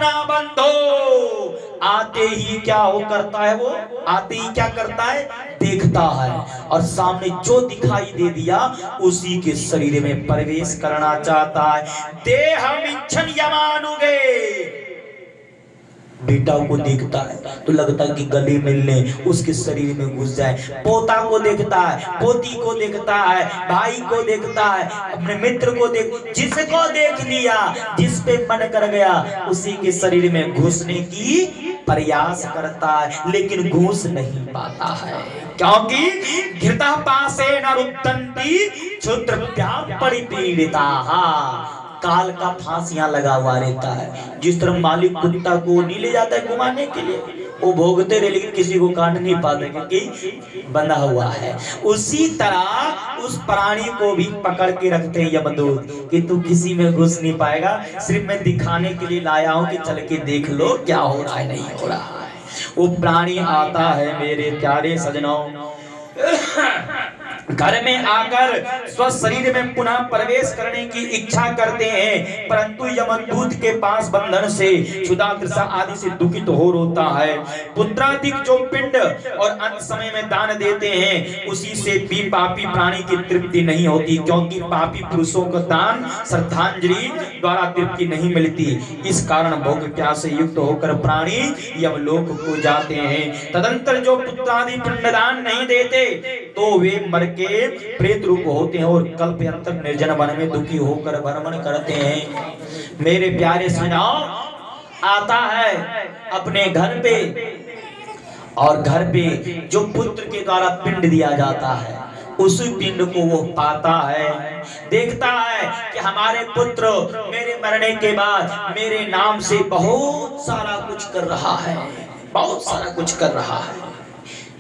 अपना बंधो। आते ही क्या हो करता है, वो आते ही क्या करता है, देखता है और सामने जो दिखाई दे दिया उसी के शरीर में प्रवेश करना चाहता है। देहम इच्छन यमानुगे, बेटा को देखता है तो लगता है कि गले मिलने उसके शरीर में घुस जाए। पोता को देखता है, पोती को देखता है, भाई को देखता है, अपने मित्र को जिसको देख लिया, जिस पे मन कर गया उसी के शरीर में घुसने की प्रयास करता है, लेकिन घुस नहीं पाता है, क्योंकि घृता पासे न रुद्धन्ति क्षुद्रभ्यां परिपीडिता। काल का फांसियां लगा हुआ रहता है। जिस तरह मालिक कुत्ता को नहीं ले जाता है घुमाने के लिए, वो भोगते रहे लेकिन किसी को काट नहीं पाते क्योंकि बंधा हुआ है, उसी तरह उस प्राणी को भी पकड़ के रखते हैं यमदूत कि तू किसी में घुस नहीं पाएगा, सिर्फ मैं दिखाने के लिए लाया हूं कि चल के देख लो क्या हो रहा है नहीं हो रहा है। वो प्राणी आता है मेरे प्यारे सजनों, घर में आकर स्व शरीर में पुनः प्रवेश करने की इच्छा करते हैं, परंतु यमदूत के पास बंधन से क्षुधा तृषा आदि से दुखित हो रोता है। पुत्रादिक जो पिंड और अंत समय में दान देते हैं उसी से भी पापी प्राणी की तृप्ति नहीं होती, क्योंकि पापी पुरुषों को दान श्रद्धांजलि द्वारा तृप्ति नहीं मिलती। इस कारण भोग प्यास से युक्त होकर प्राणी यमलोक को जाते हैं। तदंतर जो पुत्रादि पिंडदान नहीं देते तो वे मर के प्रेत रूप होते हैं और कल्पांतर निर्जन वन में दुखी होकर भ्रमण करते हैं। मेरे प्यारे सुनाओ, आता है अपने घर पे और घर पे जो पुत्र के द्वारा पिंड दिया जाता है उसी पिंड को वो पाता है, देखता है कि हमारे पुत्र मेरे मरने के बाद मेरे नाम से बहुत सारा कुछ कर रहा है, बहुत सारा कुछ कर रहा है,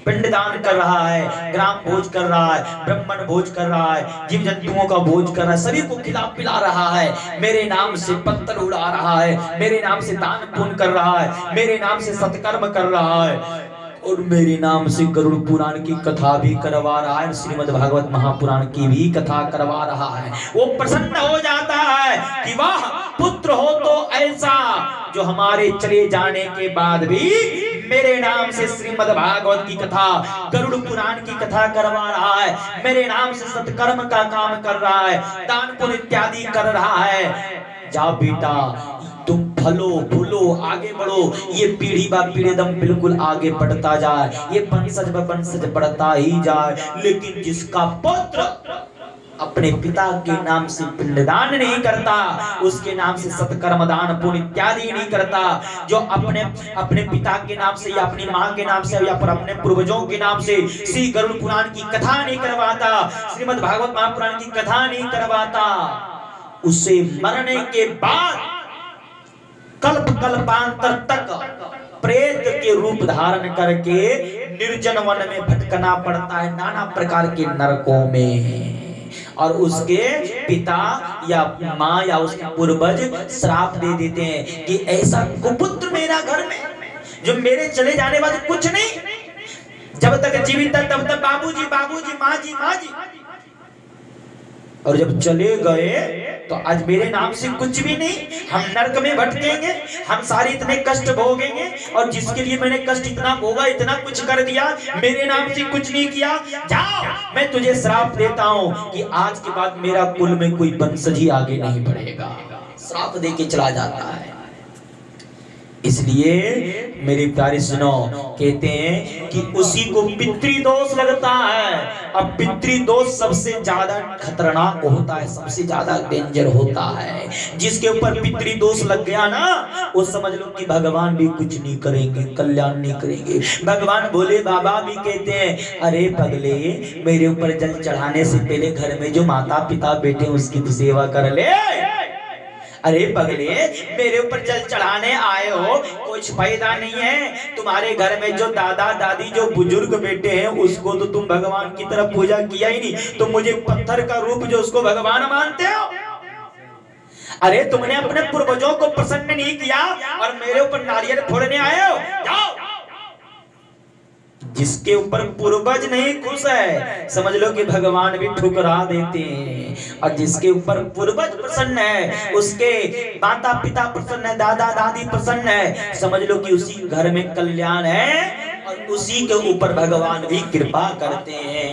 पिंडदान कर रहा है, ग्राम भोज कर रहा है, ब्राह्मण भोज कर रहा है, जीव जंतुओं का भोज कर रहा है, सभी को खिला पिला रहा है, मेरे नाम से पत्थर उड़ा रहा है, मेरे नाम से दान पुण्य कर रहा है, मेरे नाम से सत्कर्म कर रहा है और मेरे नाम से गरुड़ पुराण की कथा भी करवा रहा है, श्रीमद् भागवत महापुराण की भी कथा करवा रहा है। वो प्रसन्न हो जाता है कि वाह पुत्र हो तो ऐसा जो हमारे चले जाने के बाद भी मेरे नाम से श्रीमद् भागवत की कथा, गरुड़ पुराण की कथा करवा रहा है, मेरे नाम से सत्कर्म का काम कर रहा है, दान पुण्य इत्यादि कर रहा है। जा बेटा तुम फलो फूलो आगे बढ़ो, ये पीढ़ी बा पीढ़ी दम बिल्कुल आगे बढ़ता जाए, ये वंशज ब वंशज बढ़ता ही जाए। लेकिन जिसका पुत्र अपने पिता के नाम से पिंडदान नहीं करता, उसके नाम से सत्कर्म दान पुण्य इत्यादि नहीं करता, जो अपने पिता के नाम से या अपनी माँ के नाम से या पर अपने पूर्वजों के नाम से श्री गरुड़ पुराण की कथा नहीं करवाता, श्रीमद् भागवत महापुराण की कथा नहीं करवाता, उसे मरने के बाद कल्प कल्पांतर तक प्रेत के रूप धारण करके निर्जन वन में भटकना पड़ता है, नाना प्रकार के नरकों में। और उसके पिता या माँ या उसके पूर्वज श्राप दे देते हैं कि ऐसा कुपुत्र मेरा घर में जो मेरे चले जाने बाद कुछ नहीं, जब तक जीवित था तब तक बाबूजी बाबूजी माँ जी माँ जी, और जब चले गए तो आज मेरे नाम से कुछ भी नहीं, हम नरक में भटकेंगे, हम सारे इतने कष्ट भोगेंगे, और जिसके लिए मैंने कष्ट इतना भोगा, इतना कुछ कर दिया, मेरे नाम से कुछ नहीं किया, जाओ मैं तुझे श्राप देता हूं कि आज के बाद मेरा कुल में कोई वंशज ही आगे नहीं बढ़ेगा। श्राप दे के चला जाता है। इसलिए मेरे प्यारे सुनो, कहते हैं कि उसी को पितृदोष लगता है। अब पितृदोष सबसे ज्यादा खतरनाक होता है, सबसे ज्यादा डेंजर होता है। जिसके ऊपर पितृदोष लग गया ना, वो समझ लो कि भगवान भी कुछ नहीं करेंगे, कल्याण नहीं करेंगे। भगवान भोले बाबा भी कहते हैं, अरे पगले मेरे ऊपर जल चढ़ाने से पहले घर में जो माता पिता बैठे उसकी तो सेवा कर ले। अरे पगले मेरे ऊपर जल चढ़ाने आए हो, कुछ फायदा नहीं है। तुम्हारे घर में जो दादा दादी जो बुजुर्ग बैठे हैं उसको तो तुम भगवान की तरफ पूजा किया ही नहीं, तो मुझे पत्थर का रूप जो उसको भगवान मानते हो। अरे तुमने अपने पूर्वजों को प्रसन्न नहीं किया और मेरे ऊपर नारियल फोड़ने आए हो। जाओ जिसके ऊपर पूर्वज नहीं खुश है, समझ लो कि भगवान भी ठुकरा देते हैं। और जिसके ऊपर पूर्वज प्रसन्न है, उसके माता पिता प्रसन्न है, दादा दादी प्रसन्न है, समझ लो कि उसी घर में कल्याण है और उसी के ऊपर भगवान भी कृपा करते हैं।